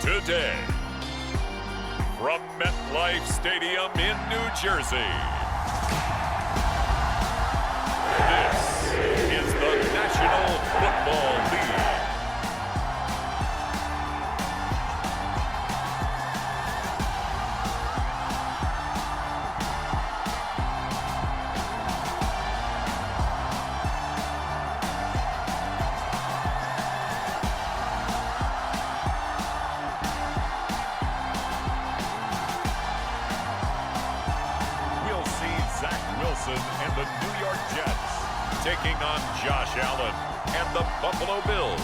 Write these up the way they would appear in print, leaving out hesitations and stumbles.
Today, from MetLife Stadium in New Jersey, this is the National Football League. And the New York Jets taking on Josh Allen and the Buffalo Bills.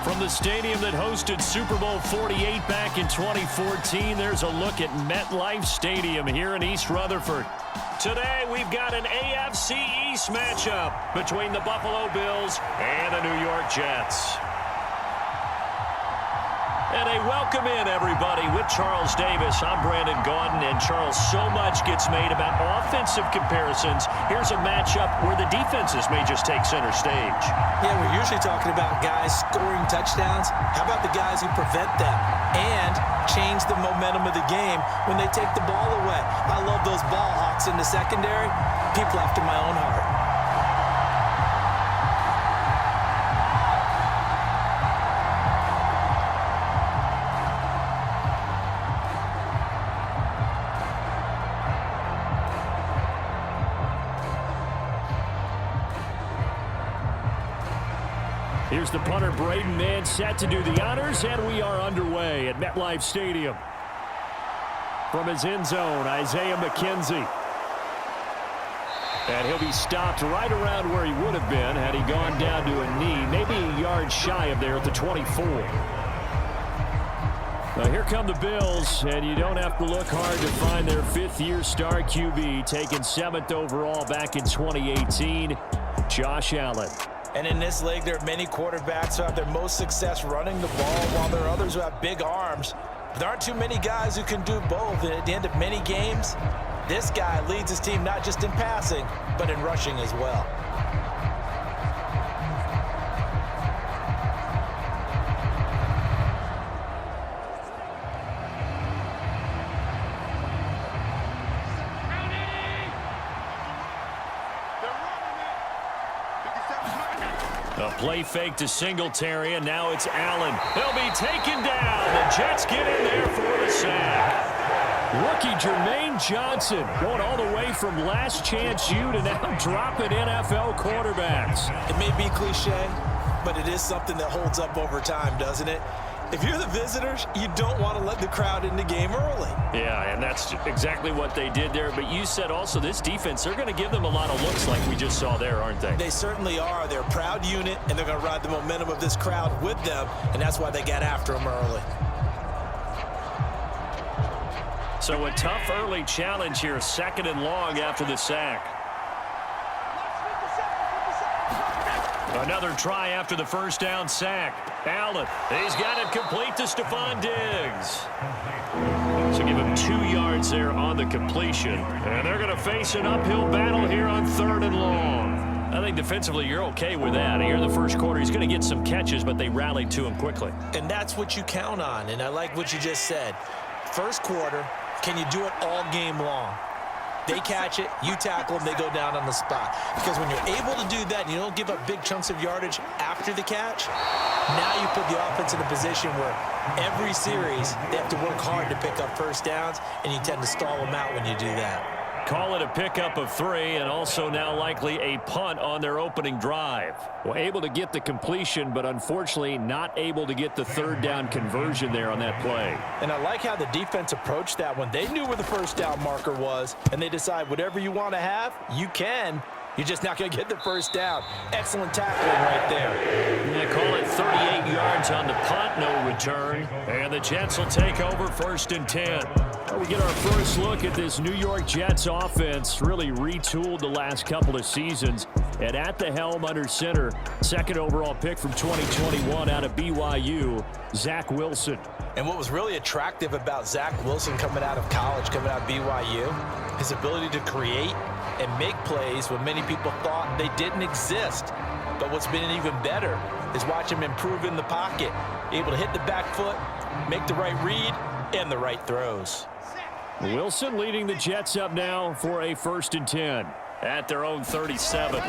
From the stadium that hosted Super Bowl 48 back in 2014, there's a look at MetLife Stadium here in East Rutherford. Today, we've got an AFC East matchup between the Buffalo Bills and the New York Jets. And a welcome in, everybody, with Charles Davis. I'm Brandon Gaudin, and Charles, so much gets made about offensive comparisons. Here's a matchup where the defenses may just take center stage. Yeah, we're usually talking about guys scoring touchdowns. How about the guys who prevent them and change the momentum of the game when they take the ball away? I love those ball hawks in the secondary. People after my own heart. Here's the punter, Braden Mann, set to do the honors, and we are underway at MetLife Stadium. From his end zone, Isaiah McKenzie. And he'll be stopped right around where he would have been had he gone down to a knee, maybe a yard shy of there at the 24. Now here come the Bills, and you don't have to look hard to find their fifth-year star QB, taken 7th overall back in 2018, Josh Allen. And in this league, there are many quarterbacks who have their most success running the ball, while there are others who have big arms. But there aren't too many guys who can do both. And at the end of many games, this guy leads his team not just in passing, but in rushing as well. A play fake to Singletary, and now it's Allen. He'll be taken down. The Jets get in there for the sack. Rookie Jermaine Johnson going all the way from last chance U to now dropping NFL quarterbacks. It may be cliche, but it is something that holds up over time, doesn't it? If you're the visitors, you don't want to let the crowd in the game early. Yeah, and that's exactly what they did there. But you said also this defense, they're going to give them a lot of looks like we just saw there, aren't they? They certainly are. They're a proud unit, and they're going to ride the momentum of this crowd with them, and that's why they got after them early. So a tough early challenge here, 2nd and long after the sack. Another try after the first down sack. Allen, he's got it complete to Stephon Diggs. So give him 2 yards there on the completion. And they're going to face an uphill battle here on 3rd and long. I think defensively you're okay with that. Here in the first quarter, he's going to get some catches, but they rallied to him quickly. And that's what you count on, and I like what you just said. First quarter, can you do it all game long? They catch it, you tackle them, they go down on the spot. Because when you're able to do that and you don't give up big chunks of yardage after the catch, now you put the offense in a position where every series they have to work hard to pick up first downs, and you tend to stall them out when you do that. Call it a pickup of 3, and also now likely a punt on their opening drive. Well, able to get the completion, but unfortunately not able to get the 3rd down conversion there on that play. And I like how the defense approached that one. They knew where the first down marker was, and they decide whatever you want to have, you can. You're just not going to get the first down. Excellent tackling right there. They call it 38 yards on the punt, no return. And the Jets will take over 1st and 10. We get our first look at this New York Jets offense, really retooled the last couple of seasons. And at the helm under center, 2nd overall pick from 2021 out of BYU, Zach Wilson. And what was really attractive about Zach Wilson coming out of college, coming out of BYU, his ability to create and make plays when many people thought they didn't exist. But what's been even better is watch him improve in the pocket, able to hit the back foot, make the right read, and the right throws. Wilson leading the Jets up now for a 1st and 10 at their own 37.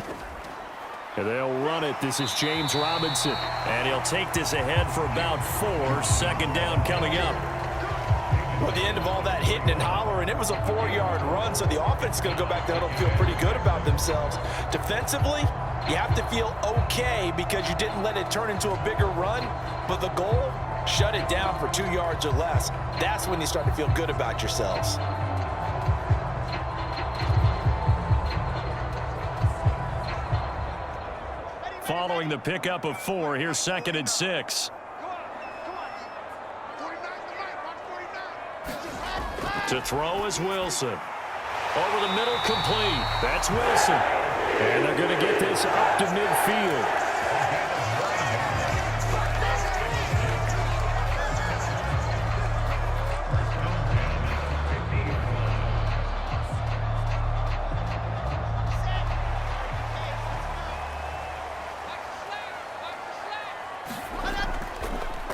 And they'll run it. This is James Robinson. And he'll take this ahead for about 4. 2nd down coming up. Well, at the end of all that hitting and hollering, it was a 4-yard run, so the offense is going to go back there and feel pretty good about themselves. Defensively, you have to feel okay because you didn't let it turn into a bigger run, but the goal, shut it down for 2 yards or less. That's when you start to feel good about yourselves. Following the pickup of 4, here's 2nd and 6. To throw is Wilson. Over the middle, complete. That's Wilson. And they're going to get this up to midfield.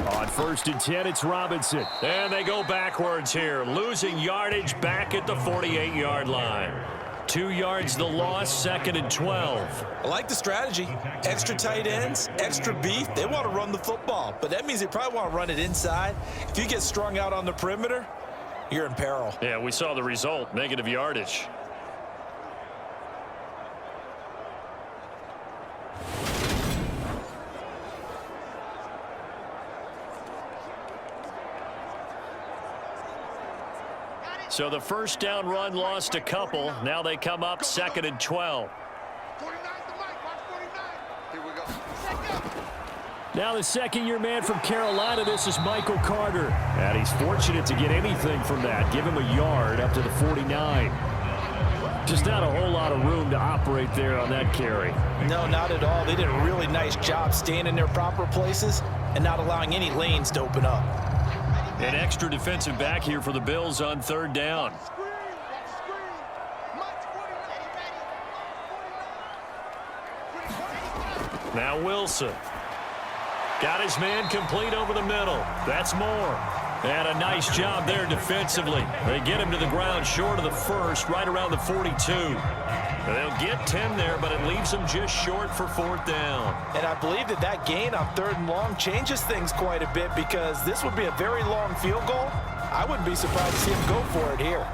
On 1st and 10, it's Robinson. And they go backwards here, losing yardage back at the 48-yard line. 2 yards the loss, 2nd and 12. I like the strategy. Extra tight ends, extra beef. They want to run the football, but that means they probably want to run it inside. If you get strung out on the perimeter, you're in peril. Yeah, we saw the result, negative yardage. So the 1st down run lost a couple. Now they come up 2nd and 12. Now the 2nd-year man from Carolina, this is Michael Carter. And he's fortunate to get anything from that. Give him a yard up to the 49. Just not a whole lot of room to operate there on that carry. No, not at all. They did a really nice job staying in their proper places and not allowing any lanes to open up. An extra defensive back here for the Bills on 3rd down. Now Wilson. Got his man complete over the middle. That's Moore. And a nice job there defensively. They get him to the ground short of the 1st, right around the 42. They'll get 10 there, but it leaves them just short for 4th down. And I believe that gain on 3rd and long changes things quite a bit because this would be a very long field goal. I wouldn't be surprised to see him go for it here.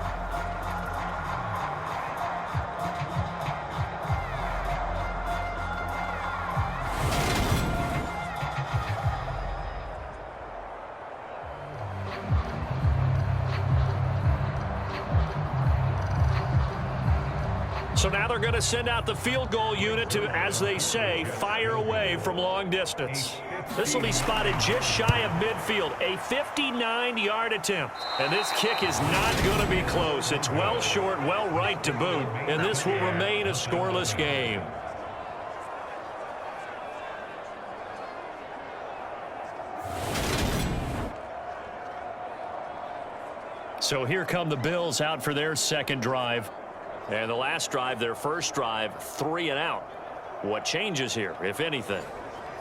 So now they're going to send out the field goal unit to, as they say, fire away from long distance. This will be spotted just shy of midfield, a 59-yard attempt. And this kick is not going to be close. It's well short, well right to boot, and this will remain a scoreless game. So here come the Bills out for their 2nd drive. And the last drive, their 1st drive, 3 and out. What changes here, if anything?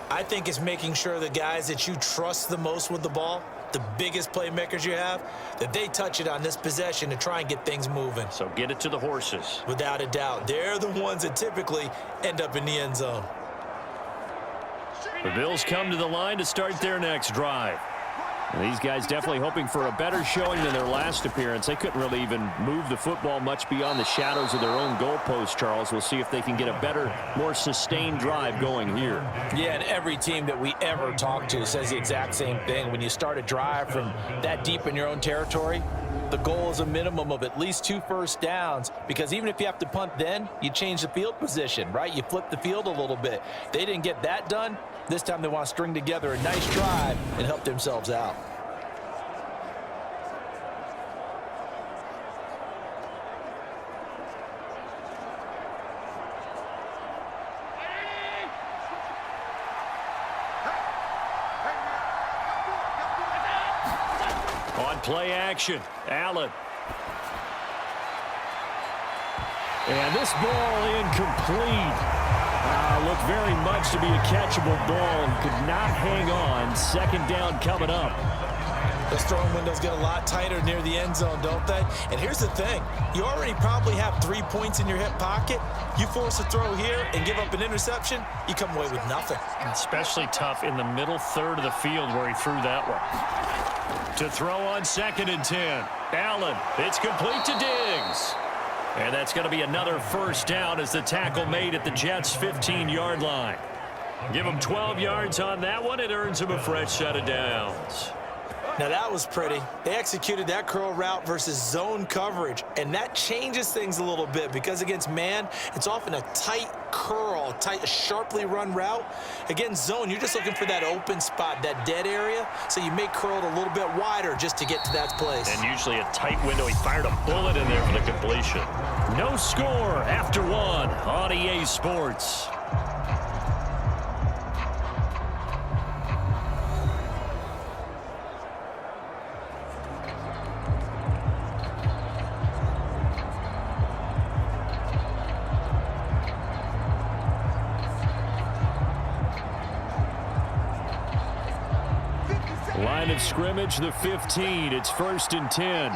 I think it's making sure the guys that you trust the most with the ball, the biggest playmakers you have, that they touch it on this possession to try and get things moving. So get it to the horses. Without a doubt. They're the ones that typically end up in the end zone. The Bills come to the line to start their next drive. And these guys definitely hoping for a better showing than their last appearance. They couldn't really even move the football much beyond the shadows of their own goalpost, Charles. We'll see if they can get a better, more sustained drive going here. Yeah, and every team that we ever talk to says the exact same thing. When you start a drive from that deep in your own territory, the goal is a minimum of at least 2 first downs, because even if you have to punt then, you change the field position, right? You flip the field a little bit. They didn't get that done. This time they want to string together a nice drive and help themselves out. On play action, Allen. And this ball incomplete. looked very much to be a catchable ball. He could not hang on. Second down coming up. Those throwing windows get a lot tighter near the end zone, don't they? And here's the thing. You already probably have 3 points in your hip pocket. You force a throw here and give up an interception, you come away with nothing. Especially tough in the middle third of the field where he threw that one. To throw on 2nd and 10. Allen, it's complete to Diggs. And that's going to be another first down as the tackle made at the Jets' 15-yard line. Give him 12 yards on that one. It earns him a fresh set of downs. Now that was pretty. They executed that curl route versus zone coverage, and that changes things a little bit because against man, it's often a tight curl, tight, sharply run route. Against zone, you're just looking for that open spot, that dead area, so you may curl it a little bit wider just to get to that place. And usually a tight window. He fired a bullet in there for the completion. No score after one on EA Sports. Line of scrimmage, the 15. It's 1st and 10.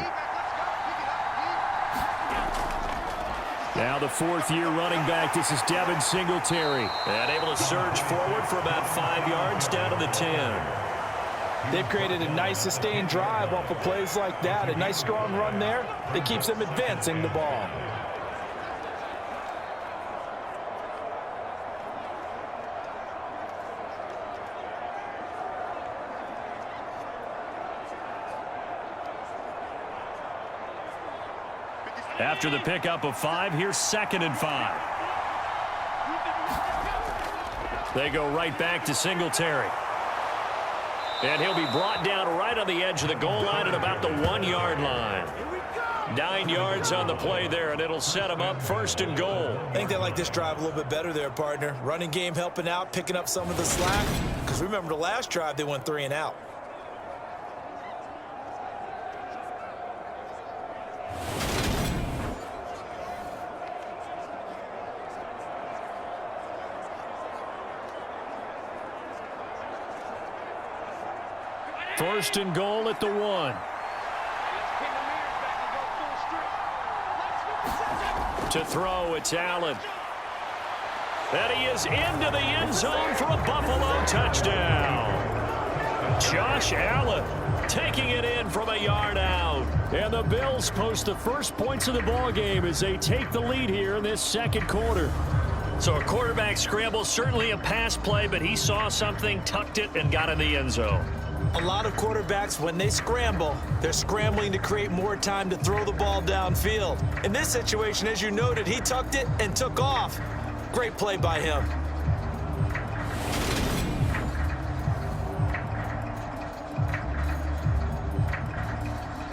Now the 4th-year running back. This is Devin Singletary. And able to surge forward for about 5 yards down to the 10. They've created a nice sustained drive off of plays like that. A nice strong run there that keeps them advancing the ball. After the pickup of 5, here's 2nd and 5. They go right back to Singletary. And he'll be brought down right on the edge of the goal line at about the 1-yard line. 9 yards on the play there, and it'll set him up 1st and goal. I think they like this drive a little bit better there, partner. Running game helping out, picking up some of the slack. Because remember the last drive, they went 3 and out. First and goal at the 1. To throw, it's Allen. And he is into the end zone for a Buffalo touchdown. Josh Allen taking it in from a yard out. And the Bills post the first points of the ball game as they take the lead here in this 2nd quarter. So a quarterback scramble, certainly a pass play, but he saw something, tucked it, and got in the end zone. A lot of quarterbacks, when they scramble, they're scrambling to create more time to throw the ball downfield. In this situation, as you noted, he tucked it and took off. Great play by him.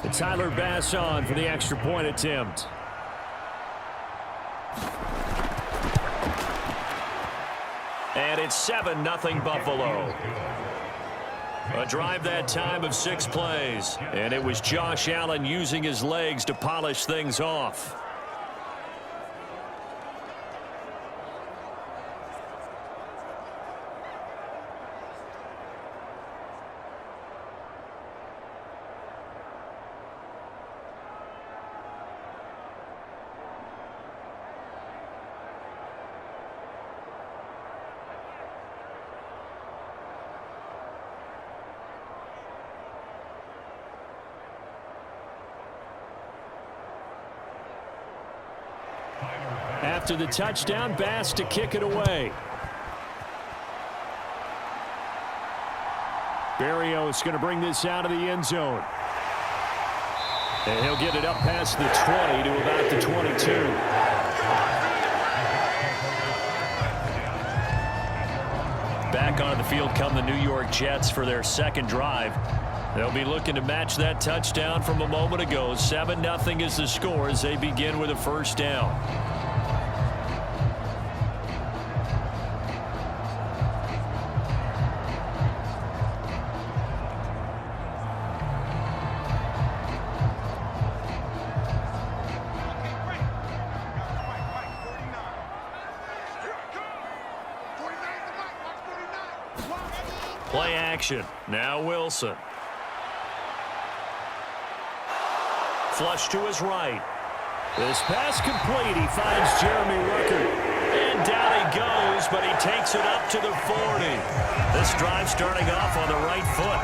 It's Tyler Bass on for the extra point attempt. And it's 7-0 Buffalo. A drive that time of 6 plays. And it was Josh Allen using his legs to polish things off. After the touchdown, Bass to kick it away. Berrios going to bring this out of the end zone. And he'll get it up past the 20 to about the 22. Back onto the field come the New York Jets for their 2nd drive. They'll be looking to match that touchdown from a moment ago. 7-0 is the score as they begin with a first down. play action. Now Wilson. Flush to his right. This pass complete. He finds Jeremy Ruckert. And down he goes, but he takes it up to the 40. This drive starting off on the right foot,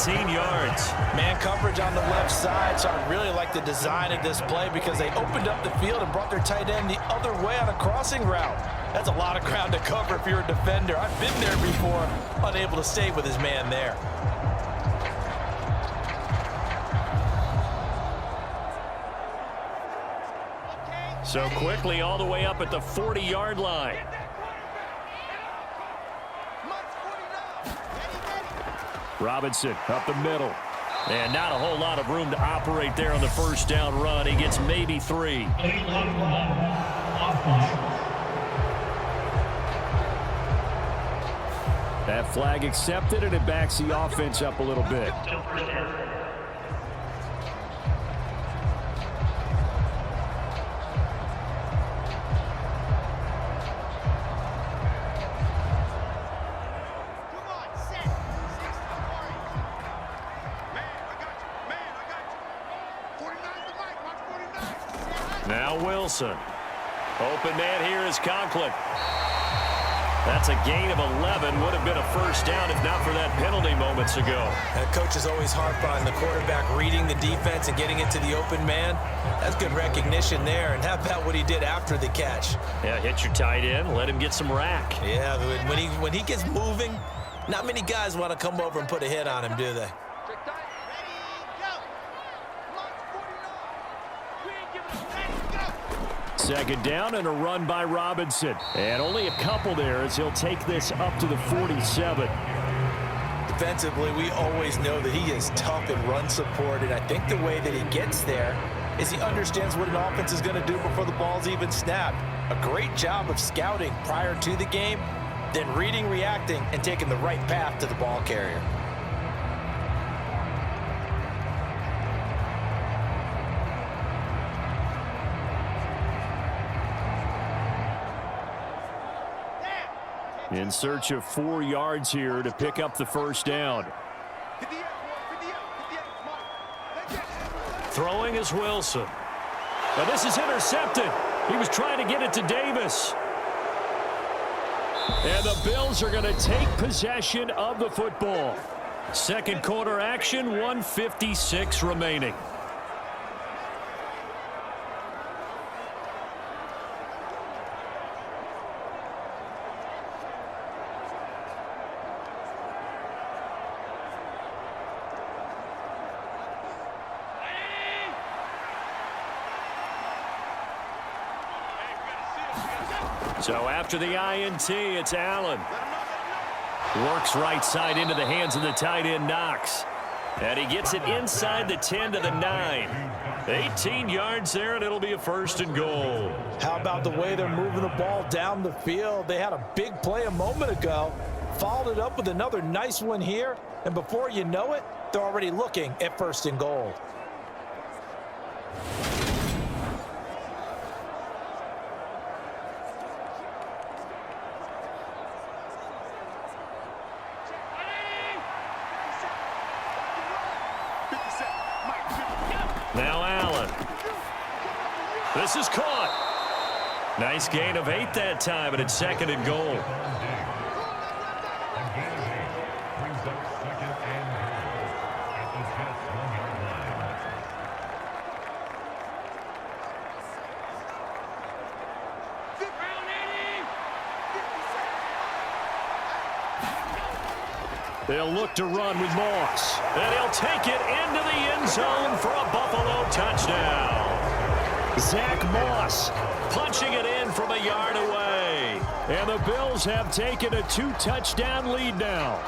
18 yards. Man coverage on the left side, so I really like the design of this play because they opened up the field and brought their tight end the other way on a crossing route. That's a lot of ground to cover if you're a defender. I've been there before, unable to stay with his man there. So quickly all the way up at the 40-yard line. Robinson up the middle. And not a whole lot of room to operate there on the first down run. He gets maybe 3. That flag accepted, and it backs the offense up a little bit. Now Wilson. Open man here is Conklin. That's a gain of 11. Would have been a first down if not for that penalty moments ago. And coach is always harp on the quarterback reading the defense and getting into the open man. That's good recognition there. And how about what he did after the catch? Yeah, hit your tight end. Let him get some rack. Yeah, when he gets moving, not many guys want to come over and put a hit on him, do they? Second down and a run by Robinson. And only a couple there as he'll take this up to the 47. Defensively, we always know that he is tough in run support, and I think the way that he gets there is he understands what an offense is going to do before the ball's even snapped. A great job of scouting prior to the game, then reading, reacting, and taking the right path to the ball carrier. In search of 4 yards here to pick up the first down. Throwing is Wilson. Now this is intercepted. He was trying to get it to Davis. And the Bills are going to take possession of the football. Second quarter action, 1:56 remaining. So after the INT, it's Allen. Works right side into the hands of the tight end, Knox. And he gets it inside the 10 to the 9. 18 yards there, and it'll be a first and goal. How about the way they're moving the ball down the field? They had a big play a moment ago, followed it up with another nice one here, and before you know it, they're already looking at first and goal. Now Allen. This is caught. Nice gain of 8 that time, but it's second and goal. They'll look to run with Moss. And he'll take it into the end zone for a Buffalo touchdown. Zach Moss punching it in from a yard away. And the Bills have taken a 2-touchdown lead now.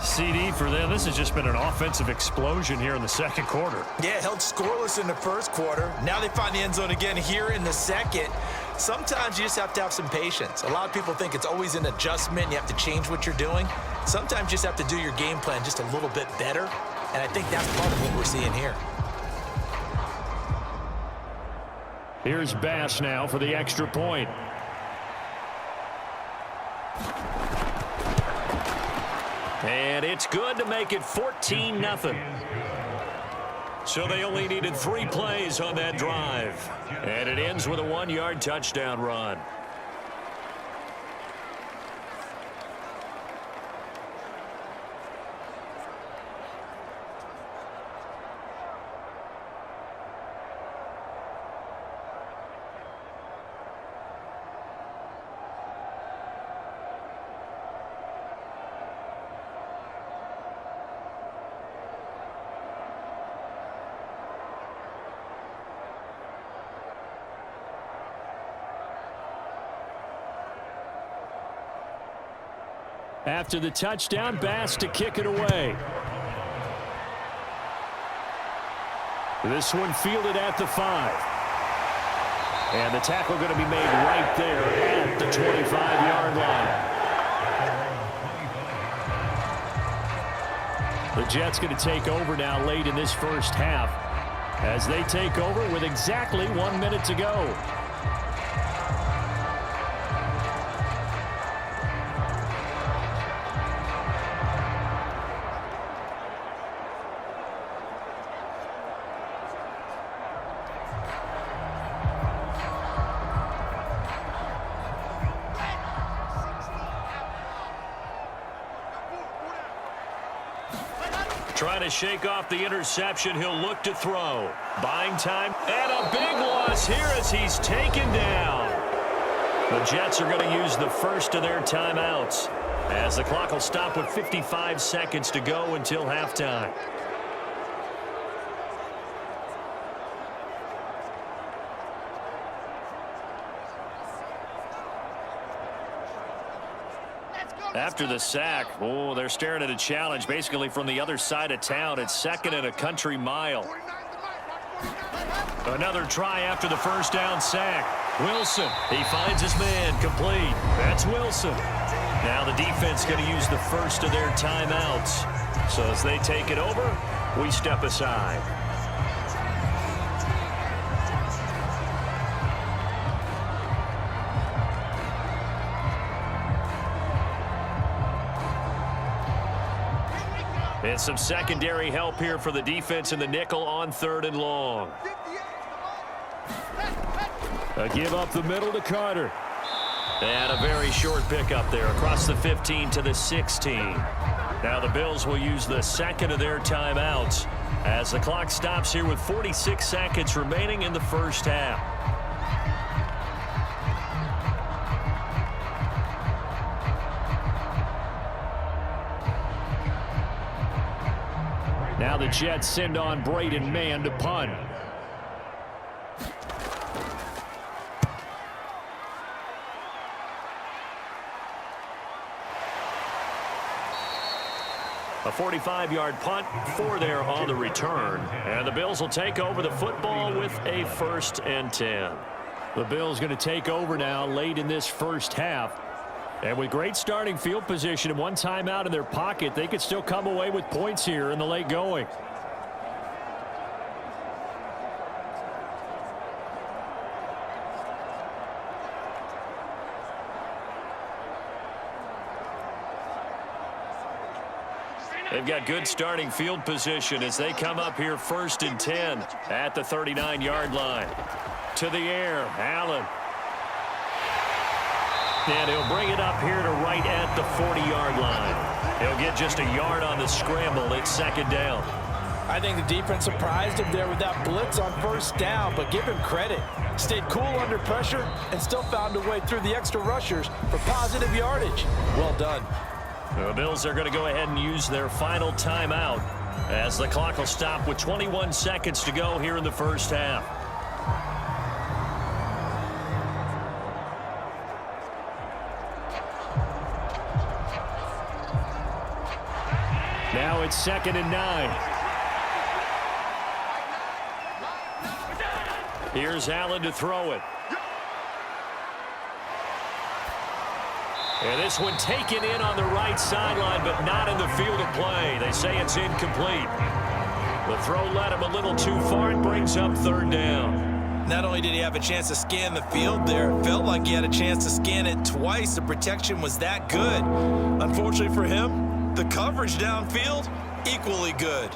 CD for them. This has just been an offensive explosion here in the second quarter. Yeah, held scoreless in the first quarter. Now they find the end zone again here in the second. Sometimes you just have to have some patience. A lot of people think it's always an adjustment. You have to change what you're doing. Sometimes you just have to do your game plan just a little bit better. And I think that's part of what we're seeing here. Here's Bass now for the extra point. And it's good to make it 14-0. So they only needed 3 plays on that drive. And it ends with a 1-yard touchdown run. After the touchdown, Bass to kick it away. This one fielded at the 5. And the tackle going to be made right there at the 25-yard line. The Jets going to take over now late in this first half as they take over with exactly 1 minute to go. Trying to shake off the interception. He'll look to throw. Buying time. And a big loss here as he's taken down. The Jets are going to use the first of their timeouts as the clock will stop with 55 seconds to go until halftime. After the sack, they're staring at a challenge basically from the other side of town. It's 2nd and a country mile. Another try after the first down sack. Wilson, he finds his man, complete. That's Wilson. Now the defense going to use the first of their timeouts. So as they take it over, we step aside. And some secondary help here for the defense in the nickel on 3rd and long. A give up the middle to Carter. And a very short pickup there across the 15 to the 16. Now the Bills will use the 2nd of their timeouts as the clock stops here with 46 seconds remaining in the first half. Now the Jets send on Braden Mann to punt. A 45-yard punt, 4 there on the return. And the Bills will take over the football with a 1st and 10. The Bills going to take over now late in this first half. And with great starting field position and 1 timeout in their pocket, they could still come away with points here in the late going. They've got good starting field position as they come up here 1st and 10 at the 39-yard line. To the air, Allen. And he'll bring it up here to right at the 40-yard line. He'll get just a yard on the scramble. It's 2nd down. I think the defense surprised him there with that blitz on 1st down, but give him credit. Stayed cool under pressure and still found a way through the extra rushers for positive yardage. Well done. The Bills are going to go ahead and use their final timeout as the clock will stop with 21 seconds to go here in the first half. Now it's 2nd and 9. Here's Allen to throw it. And this one taken in on the right sideline, but not in the field of play. They say it's incomplete. The throw led him a little too far and brings up 3rd down. Not only did he have a chance to scan the field there, it felt like he had a chance to scan it twice. The protection was that good. Unfortunately for him, The coverage downfield, equally good.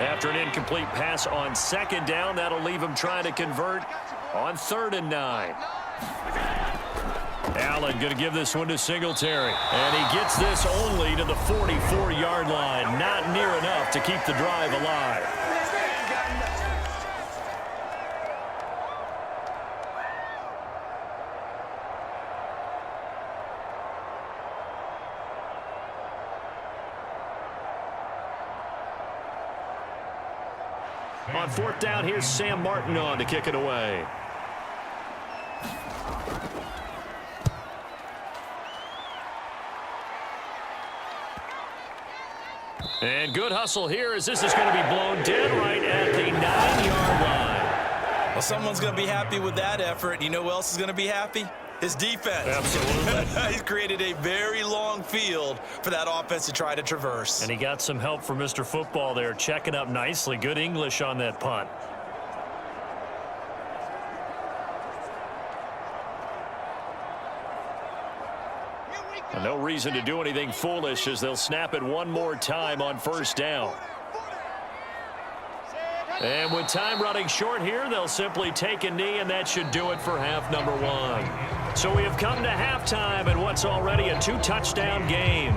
After an incomplete pass on second down, that'll leave him trying to convert on 3rd and 9. Allen going to give this one to Singletary. And he gets this only to the 44-yard line. Not near enough to keep the drive alive. On 4th down, here's Sam Martin on to kick it away. And good hustle here as this is going to be blown dead right at the 9-yard line. Well, someone's going to be happy with that effort. You know who else is going to be happy? His defense. Absolutely. He's created a very long field for that offense to try to traverse. And he got some help from Mr. Football there, checking up nicely. Good English on that punt. And no reason to do anything foolish as they'll snap it one more time on 1st down. And with time running short here, they'll simply take a knee, and that should do it for half number 1. So we have come to halftime in what's already a 2-touchdown game.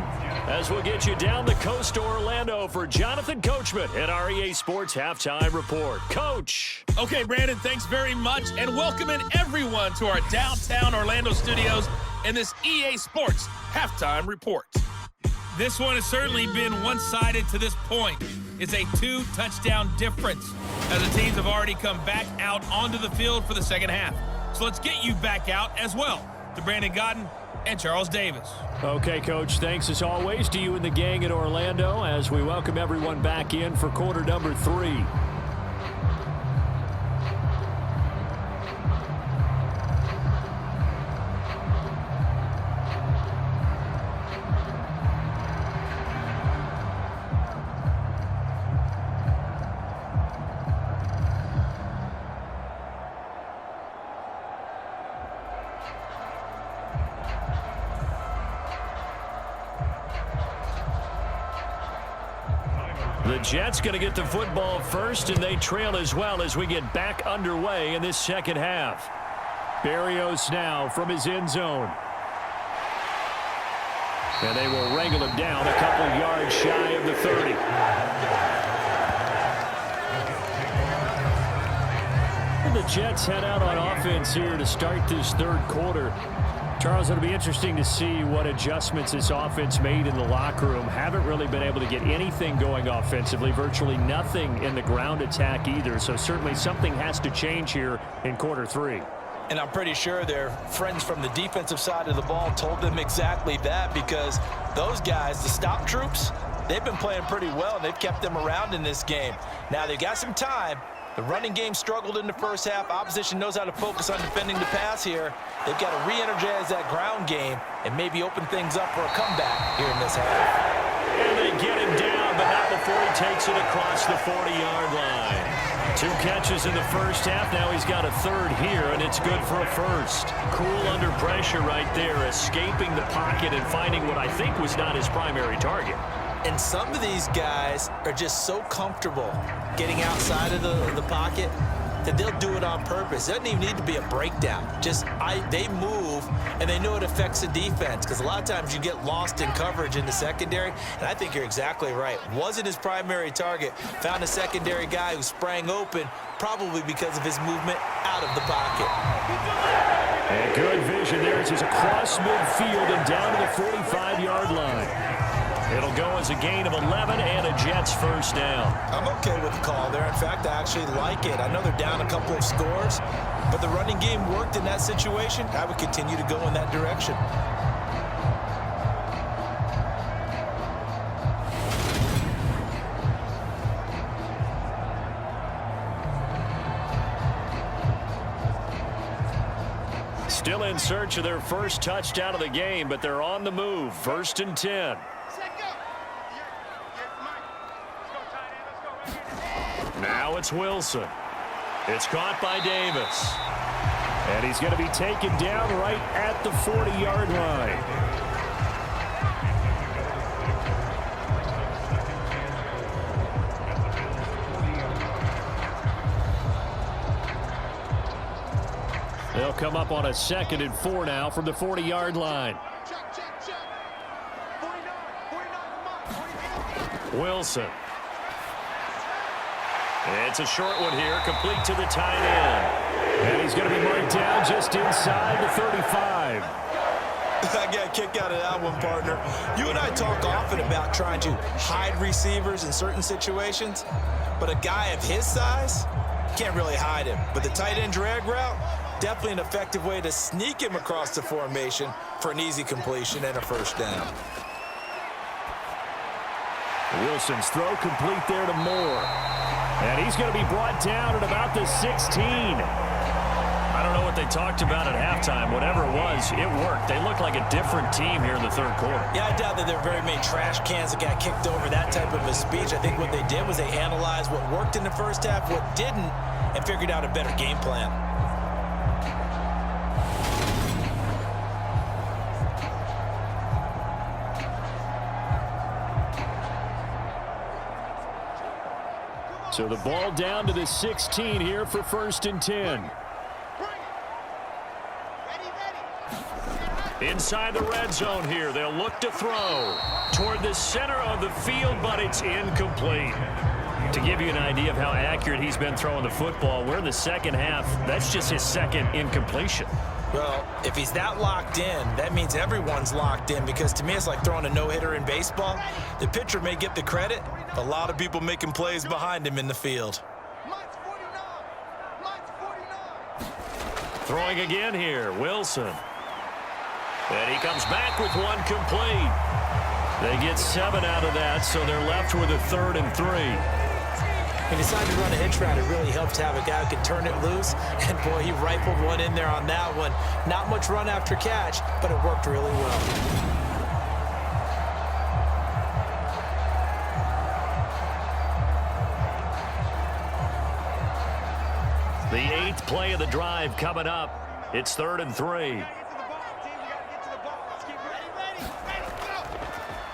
As we'll get you down the coast to Orlando for Jonathan Coachman at our EA Sports Halftime Report. Coach. Okay, Brandon, thanks very much, and welcoming everyone to our downtown Orlando studios in this EA Sports Halftime Report. This one has certainly been one-sided to this point. It's a 2-touchdown difference as the teams have already come back out onto the field for the second half. So let's get you back out as well to Brandon Godden and Charles Davis. Okay, Coach, thanks as always to you and the gang at Orlando as we welcome everyone back in for quarter number 3. The Jets going to get the football first, and they trail as well as we get back underway in this second half. Berrios now from his end zone. And they will wrangle him down a couple yards shy of the 30. And the Jets head out on offense here to start this 3rd quarter. Charles, it'll be interesting to see what adjustments this offense made in the locker room. Haven't really been able to get anything going offensively, virtually nothing in the ground attack either. So certainly something has to change here in quarter 3. And I'm pretty sure their friends from the defensive side of the ball told them exactly that, because those guys, the stop troops, they've been playing pretty well, and they've kept them around in this game. Now, they've got some time. The running game struggled in the first half. Opposition knows how to focus on defending the pass here. They've got to re-energize that ground game and maybe open things up for a comeback here in this half. And they get him down, but not before he takes it across the 40-yard line. 2 catches in the first half. Now he's got a 3rd here, and it's good for a 1st. Cool under pressure right there, escaping the pocket and finding what I think was not his primary target. And some of these guys are just so comfortable getting outside of the pocket that they'll do it on purpose. It doesn't even need to be a breakdown. They move, and they know it affects the defense, because a lot of times you get lost in coverage in the secondary, and I think you're exactly right. Wasn't his primary target. Found a secondary guy who sprang open, probably because of his movement out of the pocket. And good vision there as he's across midfield and down to the 45-yard line. It'll go as a gain of 11 and a Jets 1st down. I'm okay with the call there. In fact, I actually like it. I know they're down a couple of scores, but the running game worked in that situation. I would continue to go in that direction. Still in search of their first touchdown of the game, but they're on the move. 1st and 10. Now it's Wilson. It's caught by Davis. And he's going to be taken down right at the 40-yard line. They'll come up on a 2nd and 4 now from the 40-yard line. Wilson. It's a short one here, complete to the tight end. And he's going to be marked down just inside the 35. I got a kick out of that one, partner. You and I talk often about trying to hide receivers in certain situations, but a guy of his size can't really hide him. But the tight end drag route, definitely an effective way to sneak him across the formation for an easy completion and a first down. Wilson's throw complete there to Moore. And he's going to be brought down at about the 16. I don't know what they talked about at halftime. Whatever it was, it worked. They looked like a different team here in the third quarter. Yeah, I doubt that there are very many trash cans that got kicked over, that type of a speech. I think what they did was they analyzed what worked in the first half, what didn't, and figured out a better game plan. So the ball down to the 16 here for 1st and 10. Inside the red zone here, they'll look to throw toward the center of the field, but it's incomplete. To give you an idea of how accurate he's been throwing the football, we're in the second half. That's just his 2nd incompletion. Well, if he's that locked in, that means everyone's locked in, because to me it's like throwing a no-hitter in baseball. The pitcher may get the credit, a lot of people making plays behind him in the field. Throwing again here, Wilson. And he comes back with one complete. They get 7 out of that, so they're left with a 3rd and 3. He decided to run a hitch route. It really helps to have a guy who can turn it loose. And, boy, he rifled one in there on that one. Not much run after catch, but it worked really well. The 8th play of the drive coming up. It's 3rd and 3.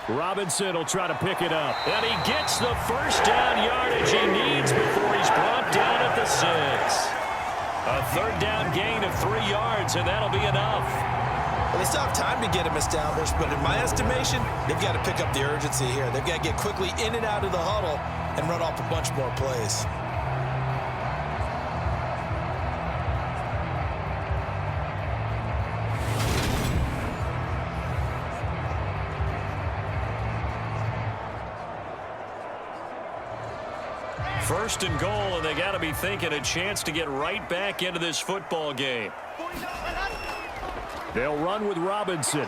Robinson will try to pick it up. And he gets the first down yardage he needs before he's brought down at the 6. A 3rd down gain of 3 yards, and that'll be enough. Well, they still have time to get him established, but in my estimation, they've got to pick up the urgency here. They've got to get quickly in and out of the huddle and run off a bunch more plays. First and goal, and they got to be thinking a chance to get right back into this football game. They'll run with Robinson.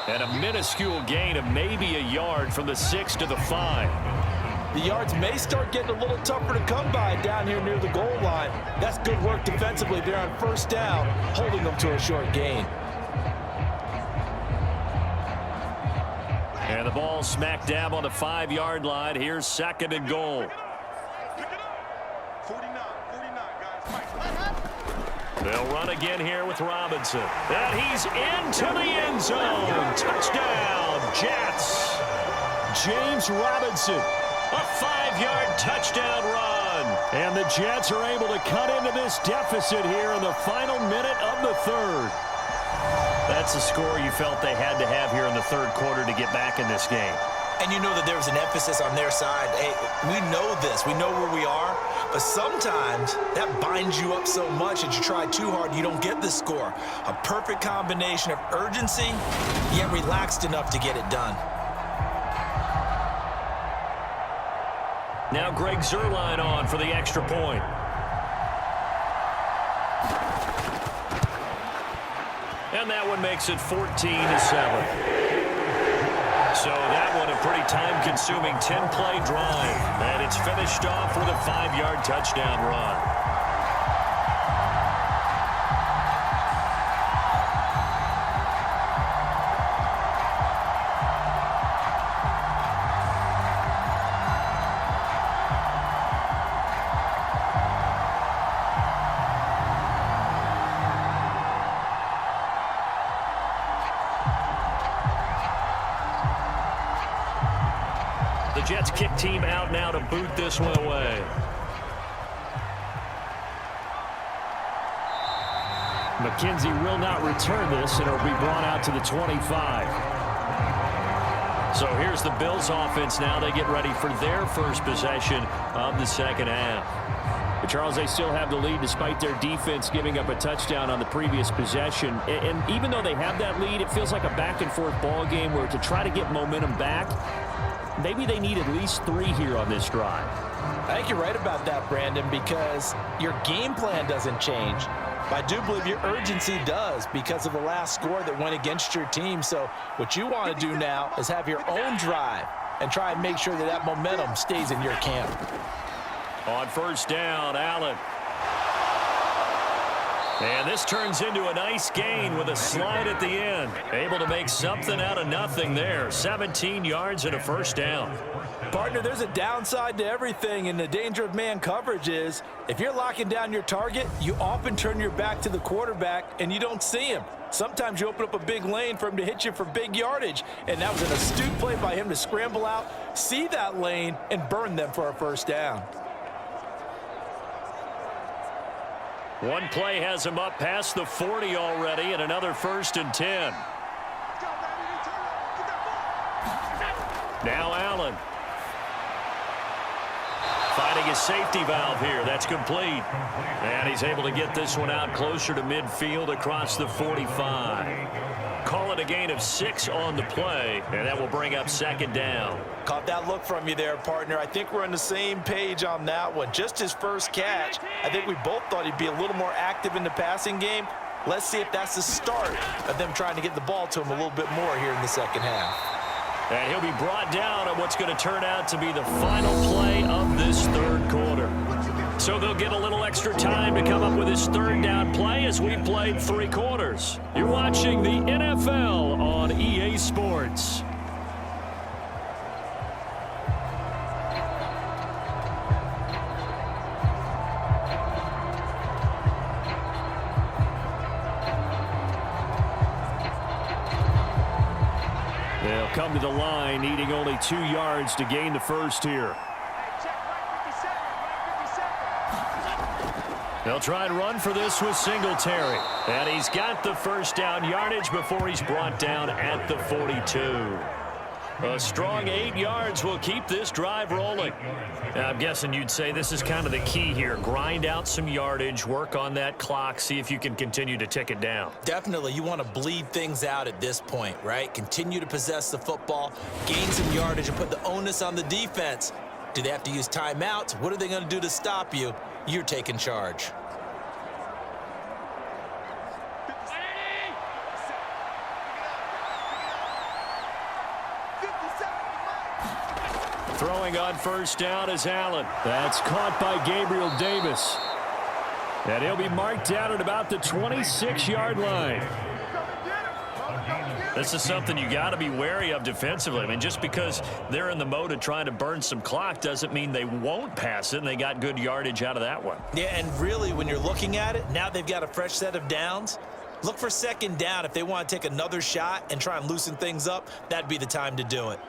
And a minuscule gain of maybe a yard from the 6 to the 5. The yards may start getting a little tougher to come by down here near the goal line. That's good work defensively there on first down, holding them to a short gain. And the ball smack dab on the 5-yard line. Here's 2nd and goal. They'll run again here with Robinson. And he's into the end zone. Touchdown, Jets. James Robinson, a 5-yard touchdown run. And the Jets are able to cut into this deficit here in the final minute of the 3rd. That's a score you felt they had to have here in the 3rd quarter to get back in this game. And you know that there was an emphasis on their side. Hey, we know this. We know where we are. But sometimes that binds you up so much that you try too hard, you don't get the score. A perfect combination of urgency, yet relaxed enough to get it done. Now Greg Zuerlein on for the extra point. And that one makes it 14-7. So that one a pretty time-consuming 10-play drive. And it's finished off with a 5-yard touchdown run. Jets kick team out now to boot this one away. McKenzie will not return this, and it'll be brought out to the 25. So here's the Bills offense now. They get ready for their first possession of the second half. But Charles, they still have the lead despite their defense giving up a touchdown on the previous possession. And even though they have that lead, it feels like a back-and-forth ball game where to try to get momentum back, maybe they need at least 3 here on this drive. I think you're right about that, Brandon, because your game plan doesn't change. But I do believe your urgency does because of the last score that went against your team. So what you want to do now is have your own drive and try and make sure that that momentum stays in your camp. On first down, Allen. And this turns into a nice gain with a slide at the end. Able to make something out of nothing there. 17 yards and a first down. Partner, there's a downside to everything, and the danger of man coverage is if you're locking down your target, you often turn your back to the quarterback and you don't see him. Sometimes you open up a big lane for him to hit you for big yardage, and that was an astute play by him to scramble out, see that lane, and burn them for a first down. One play has him up past the 40 already, and another 1st and 10. Now Allen. Finding his safety valve here. That's complete. And he's able to get this one out closer to midfield across the 45. Call it a gain of 6 on the play, and that will bring up second down. Caught that look from you there, partner. I think we're on the same page on that one. Just his first catch, I think we both thought he'd be a little more active in the passing game. Let's see if that's the start of them trying to get the ball to him a little bit more here in the second half. And he'll be brought down on what's going to turn out to be the final play of this third quarter. So they'll get a little extra time to come up with his third down play as we played 3 quarters. You're watching the NFL on EA Sports. They'll come to the line, needing only 2 yards to gain the first here. They'll try and run for this with Singletary. And he's got the first down yardage before he's brought down at the 42. A strong 8 yards will keep this drive rolling. I'm guessing you'd say this is kind of the key here. Grind out some yardage, work on that clock, see if you can continue to tick it down. Definitely, you want to bleed things out at this point, right? Continue to possess the football, gain some yardage, and put the onus on the defense. Do they have to use timeouts? What are they going to do to stop you? You're taking charge. Throwing on first down is Allen. That's caught by Gabriel Davis. And he'll be marked down at about the 26-yard line. This is something you got to be wary of defensively. I mean, just because they're in the mode of trying to burn some clock doesn't mean they won't pass it, and they got good yardage out of that one. Yeah, and really, when you're looking at it, now they've got a fresh set of downs. Look for second down. If they want to take another shot and try and loosen things up, that'd be the time to do it.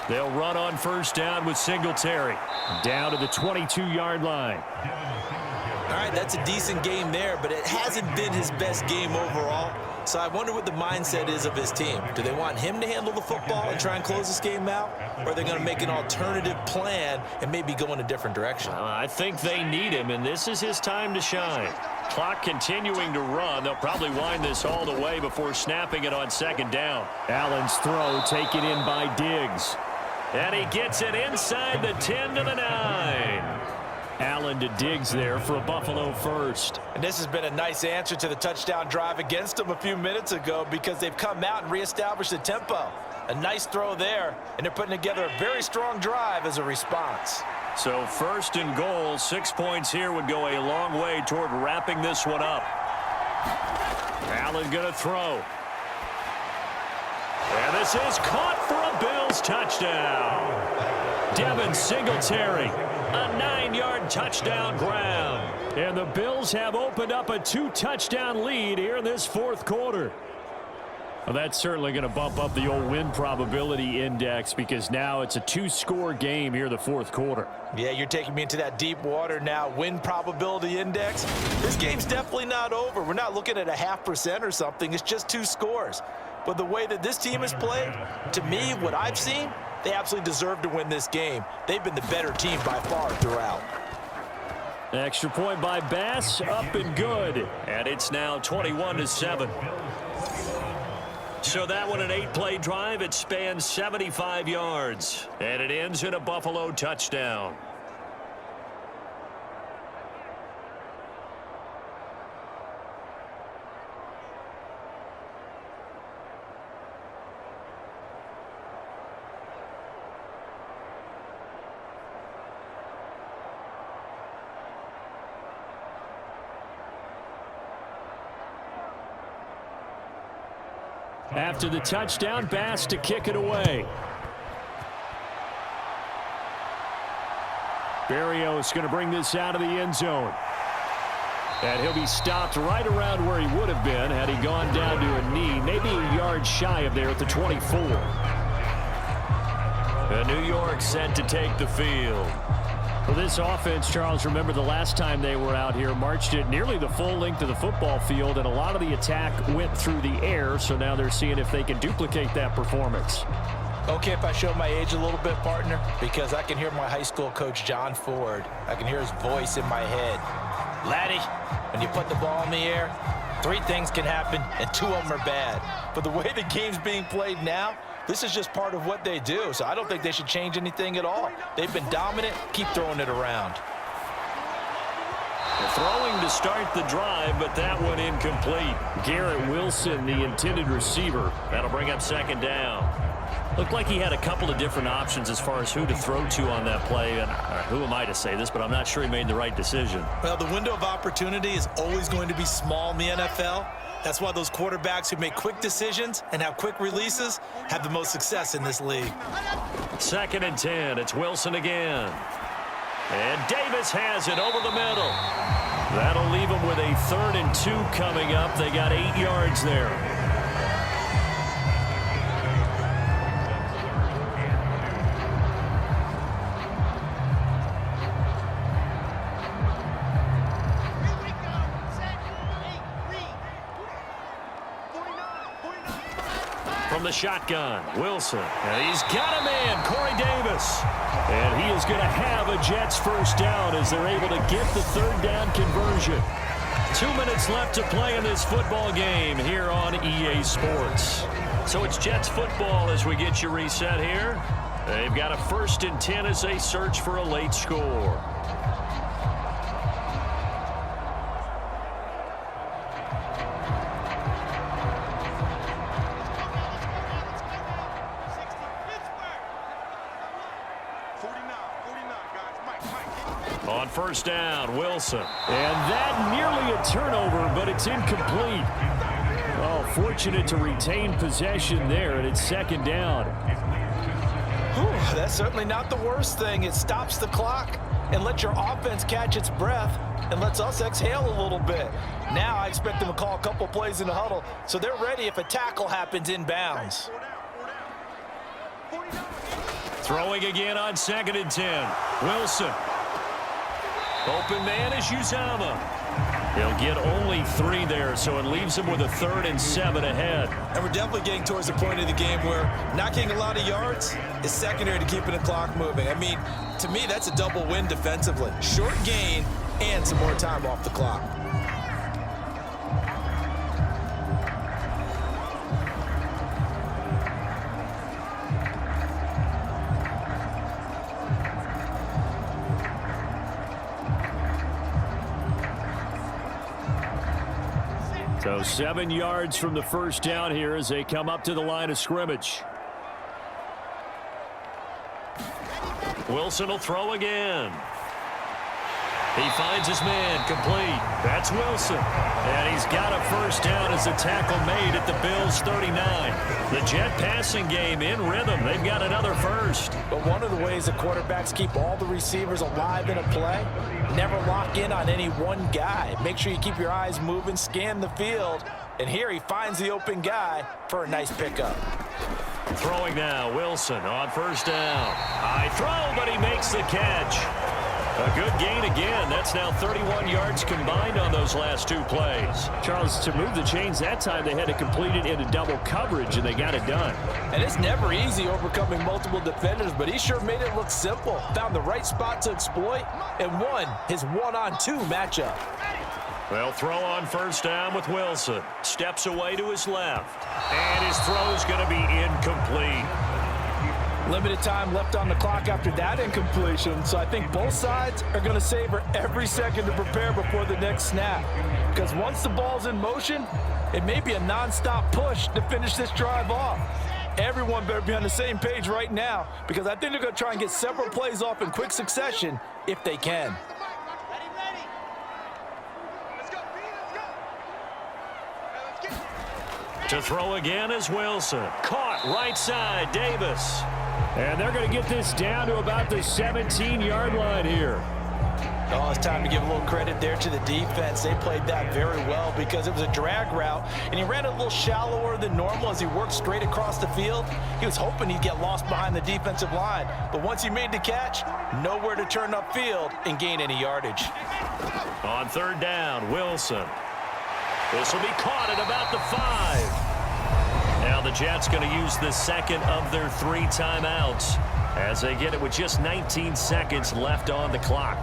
They'll run on first down with Singletary. Down to the 22-yard line. All right, that's a decent game there, but it hasn't been his best game overall. So I wonder what the mindset is of his team. Do they want him to handle the football and try and close this game out? Or are they going to make an alternative plan and maybe go in a different direction? I think they need him, and this is his time to shine. Clock continuing to run. They'll probably wind this all the way before snapping it on second down. Allen's throw taken in by Diggs. And he gets it inside the 10 to the 9. Allen to Diggs there for a Buffalo first. And this has been a nice answer to the touchdown drive against them a few minutes ago because they've come out and reestablished the tempo. A nice throw there, and they're putting together a very strong drive as a response. So first and goal, 6 points here would go a long way toward wrapping this one up. Allen going to throw. And this is caught for a Bills touchdown. Devin Singletary, a 9-yard touchdown grab. And the Bills have opened up a 2-touchdown lead here in this fourth quarter. Well, that's certainly going to bump up the old win probability index because now it's a 2-score game here in the fourth quarter. Yeah, you're taking me into that deep water now. Win probability index. This game's definitely not over. We're not looking at a 0.5% or something. It's just 2 scores. But the way that this team has played, to me, what I've seen, they absolutely deserve to win this game. They've been the better team by far throughout. Extra point by Bass, up and good. And it's now 21-7. So that one, an 8-play drive. It spans 75 yards. And it ends in a Buffalo touchdown. After the touchdown, Bass to kick it away. Barrios going to bring this out of the end zone. And he'll be stopped right around where he would have been had he gone down to a knee, maybe a yard shy of there at the 24. And New York set to take the field. For this offense, Charles, remember the last time they were out here, marched it nearly the full length of the football field, and a lot of the attack went through the air, so now they're seeing if they can duplicate that performance. Okay, if I show my age a little bit, partner, because I can hear my high school coach, John Ford. I can hear his voice in my head. Laddie, when you put the ball in the air, 3 things can happen, and 2 of them are bad. But the way the game's being played now, this is just part of what they do, so I don't think they should change anything at all. They've been dominant. Keep throwing it around. Throwing to start the drive, but that one incomplete. Garrett Wilson, the intended receiver. That'll bring up 2nd down. Looked like he had a couple of different options as far as who to throw to on that play. And who am I to say this, but I'm not sure he made the right decision. Well, the window of opportunity is always going to be small in the NFL. That's why those quarterbacks who make quick decisions and have quick releases have the most success in this league. 2nd and 10. It's Wilson again. And Davis has it over the middle. That'll leave them with a 3rd and 2 coming up. They got 8 yards there. From the shotgun, Wilson. And he's got a man, Corey Davis. And he is going to have a Jets first down as they're able to get the 3rd down conversion. 2 minutes left to play in this football game here on EA Sports. So it's Jets football as we get you reset here. They've got a 1st and 10 as they search for a late score. On 1st down, Wilson. And that nearly a turnover, but it's incomplete. Oh, fortunate to retain possession there, and it's 2nd down. Whew, that's certainly not the worst thing. It stops the clock and lets your offense catch its breath and lets us exhale a little bit. Now I expect them to call a couple plays in the huddle, so they're ready if a tackle happens inbounds. Throwing again on 2nd and 10. Wilson. Open man is Uzama. He'll get only 3 there, so it leaves him with a 3rd and 7 ahead. And we're definitely getting towards the point of the game where not getting a lot of yards is secondary to keeping the clock moving. I mean, to me, that's a double win defensively. Short gain and some more time off the clock. So 7 yards from the first down here as they come up to the line of scrimmage. Wilson will throw again. He finds his man, complete. That's Wilson. And he's got a first down as the tackle made at the Bills' 39. The Jet passing game in rhythm. They've got another first. But one of the ways the quarterbacks keep all the receivers alive in a play, never lock in on any one guy. Make sure you keep your eyes moving, scan the field. And here he finds the open guy for a nice pickup. Throwing now, Wilson on first down. High throw, but he makes the catch. A good gain again. That's now 31 yards combined on those last two plays. Charles, to move the chains that time, they had to complete it into double coverage, and they got it done. And it's never easy overcoming multiple defenders, but he sure made it look simple. Found the right spot to exploit and won his one-on-two matchup. They'll throw on first down with Wilson. Steps away to his left. And his throw's going to be incomplete. Limited time left on the clock after that incompletion, so I think both sides are going to savor every second to prepare before the next snap. Because once the ball's in motion, it may be a non-stop push to finish this drive off. Everyone better be on the same page right now, because I think they're going to try and get several plays off in quick succession if they can. To throw again is Wilson. Caught right side, Davis. And they're going to get this down to about the 17-yard line here. Oh, it's time to give a little credit there to the defense. They played that very well because it was a drag route, and he ran a little shallower than normal as he worked straight across the field. He was hoping he'd get lost behind the defensive line, but once he made the catch, nowhere to turn upfield and gain any yardage. On third down, Wilson. This will be caught at about the 5. Now the Jets going to use the second of their 3 timeouts as they get it with just 19 seconds left on the clock.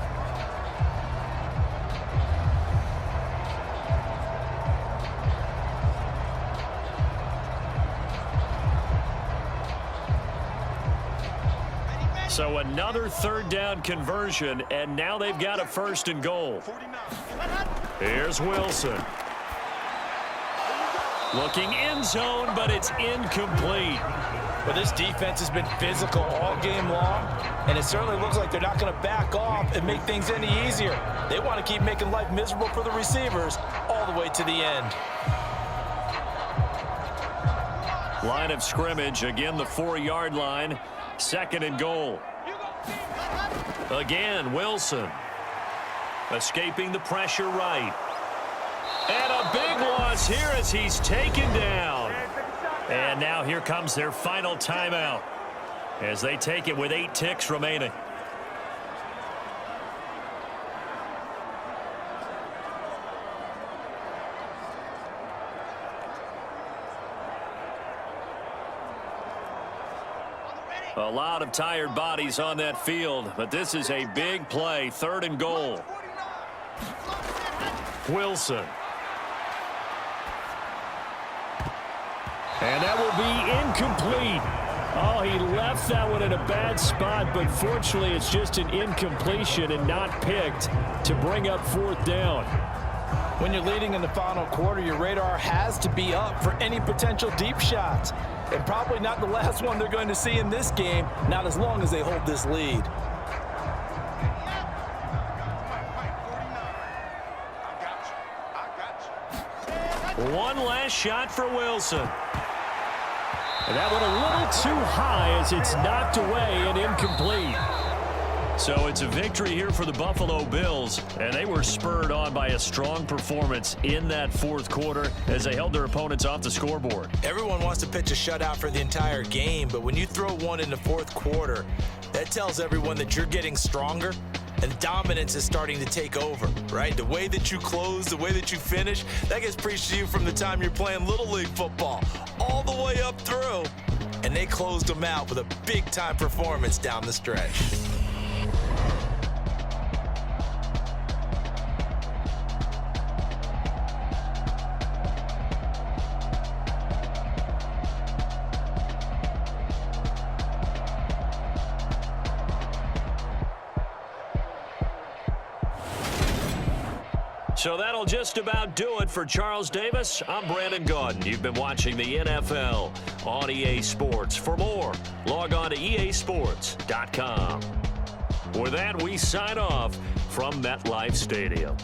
So another third down conversion, and now they've got a first and goal. Here's Wilson. Looking end zone, but it's incomplete. But this defense has been physical all game long, and it certainly looks like they're not going to back off and make things any easier. They want to keep making life miserable for the receivers all the way to the end. Line of scrimmage, again the 4-yard line, second and goal. Again, Wilson. Escaping the pressure right. And a big loss here as he's taken down. And now here comes their final timeout as they take it with 8 ticks remaining. A lot of tired bodies on that field, but this is a big play, third and goal. Wilson. And that will be incomplete. Oh, he left that one in a bad spot, but fortunately it's just an incompletion and not picked to bring up fourth down. When you're leading in the final quarter, your radar has to be up for any potential deep shots. And probably not the last one they're going to see in this game, not as long as they hold this lead. One last shot for Wilson. And that one a little too high as it's knocked away and incomplete. So it's a victory here for the Buffalo Bills, and they were spurred on by a strong performance in that fourth quarter as they held their opponents off the scoreboard. Everyone wants to pitch a shutout for the entire game, but when you throw one in the fourth quarter, that tells everyone that you're getting stronger and dominance is starting to take over, right? The way that you close, the way that you finish, that gets preached to you from the time you're playing Little League football all the way up through, and they closed them out with a big-time performance down the stretch. So that'll just about do it for Charles Davis. I'm Brandon Gaudin. You've been watching the NFL on EA Sports. For more, log on to easports.com. With that, we sign off from MetLife Stadium.